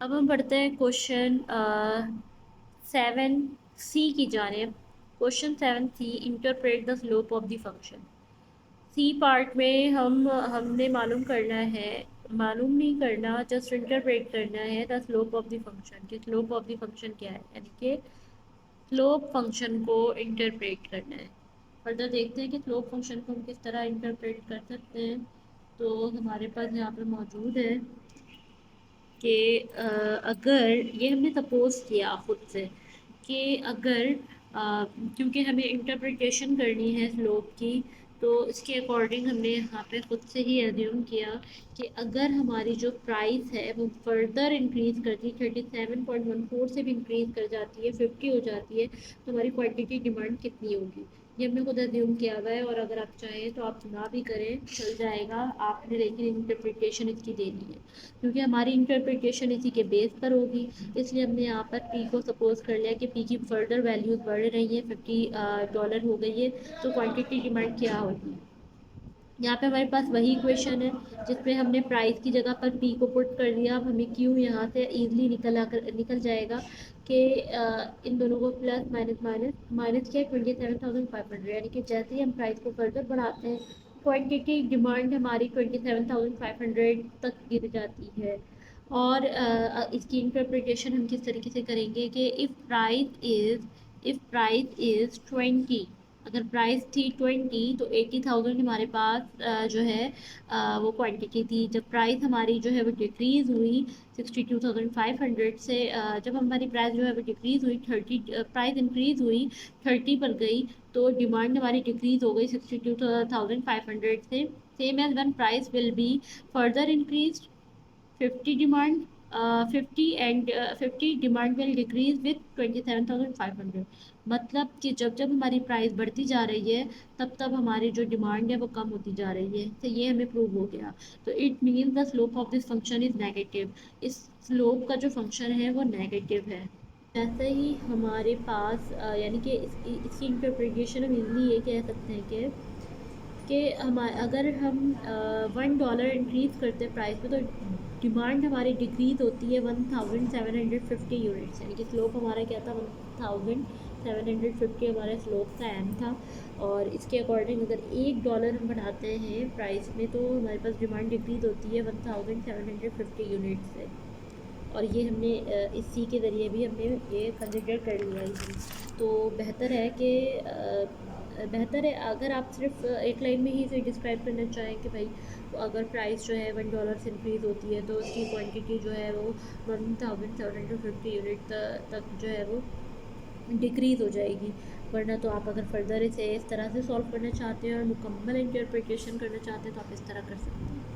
अब हम पढ़ते हैं क्वेश्चन 7C की जानिब। Question 7C, interpret the slope of the function. C part में हमने मालूम नहीं करना, जस्ट इंटरप्रेट करना है the slope of the function. कि स्लोप ऑफ द फंक्शन क्या है, यानी कि स्लोप फंक्शन को इंटरप्रेट करना है। फर्दर देखते हैं कि स्लोप फंक्शन को हम किस तरह इंटरप्रेट कर सकते हैं। तो हमारे पास यहाँ पे मौजूद है कि अगर ये हमने सपोज किया खुद से कि अगर क्योंकि हमें इंटरप्रिटेशन करनी है स्लोप की, तो इसके अकॉर्डिंग हमने यहाँ पे खुद से ही एज्यूम किया कि अगर हमारी जो प्राइस है वो फर्दर इंक्रीज़ करती है, 37.14 से भी इंक्रीज़ कर जाती है, 50 हो जाती है, तो हमारी क्वांटिटी डिमांड कितनी होगी, ये हमने खुद एज्यूम किया हुआ है। और अगर आप चाहें तो आप ना भी करें, चल जाएगा, आपने लेकिन इंटरप्रिटेशन इसकी देनी है, क्योंकि हमारी इंटरप्रिटेशन इसी के बेस पर होगी। इसलिए हमने यहाँ पर पी को सपोज कर लिया कि पी की फर्दर वैल्यूज बढ़ रही है, $50 हो गई है, तो क्वांटिटी डिमांड क्या होगी। यहाँ पे हमारे पास वही इक्वेशन है जिसमें हमने प्राइस की जगह पर पी को पुट कर दिया। अब हमें क्यू यहाँ से इजीली निकल जाएगा कि इन दोनों को प्लस माइनस माइनस माइनस किया 27,500, यानी कि जैसे ही हम प्राइस को फर्दर बढ़ाते हैं, क्वांटिटी डिमांड हमारी 27,500 तक गिर जाती है। और इसकी इंटरप्रिटेशन हम किस तरीके से करेंगे कि इफ़ प्राइस इज़ 20, अगर प्राइस थी 20 तो 80,000 हमारे पास जो है वो क्वांटिटी थी। जब प्राइस हमारी जो है वो डिक्रीज़ हुई 62,500 से, जब हमारी प्राइस जो है वो डिक्रीज़ हुई 30, प्राइस इंक्रीज़ हुई 30 पर गई, तो डिमांड हमारी डिक्रीज़ हो गई 62,500 से। Same as one price will be further increase 50 demand 50 and 50 demand will decrease with 27,500। मतलब कि जब जब हमारी प्राइस बढ़ती जा रही है, तब तब हमारी जो डिमांड है वो कम होती जा रही है। तो ये हमें प्रूव हो गया। तो it means the slope of this function is negative. इस स्लोप का जो फंक्शन है वो नेगेटिव है। जैसे ही हमारे पास यानी कि इसकी इंटरप्रिटेशन हम इजली ये कह सकते हैं कि अगर हम $1 इंक्रीज़ करते हैं प्राइस में, तो डिमांड हमारी डिक्रीज़ होती है 1750 यूनिट्स, यानी कि स्लोप हमारा क्या था, 1750 हमारा स्लोप का एम था। और इसके अकॉर्डिंग अगर $1 हम बढ़ाते हैं प्राइस में, तो हमारे पास डिमांड डिक्रीज़ होती है 1750 यूनिट से। और ये हमने इस सी के ज़रिए भी हमने ये कंसिडर कर लिया इसी। तो बेहतर है अगर आप सिर्फ एक लाइन में ही इसे डिस्क्राइब करना चाहें कि भाई अगर प्राइस जो है $1 से इंक्रीज़ होती है, तो उसकी क्वांटिटी जो है वो 1750 यूनिट तक जो है वो डिक्रीज़ हो जाएगी। वरना तो आप अगर फर्दर इसे इस तरह से सॉल्व करना चाहते हैं और मुकम्मल इंटरप्रिटेशन करना चाहते हैं, तो आप इस तरह कर सकते हैं।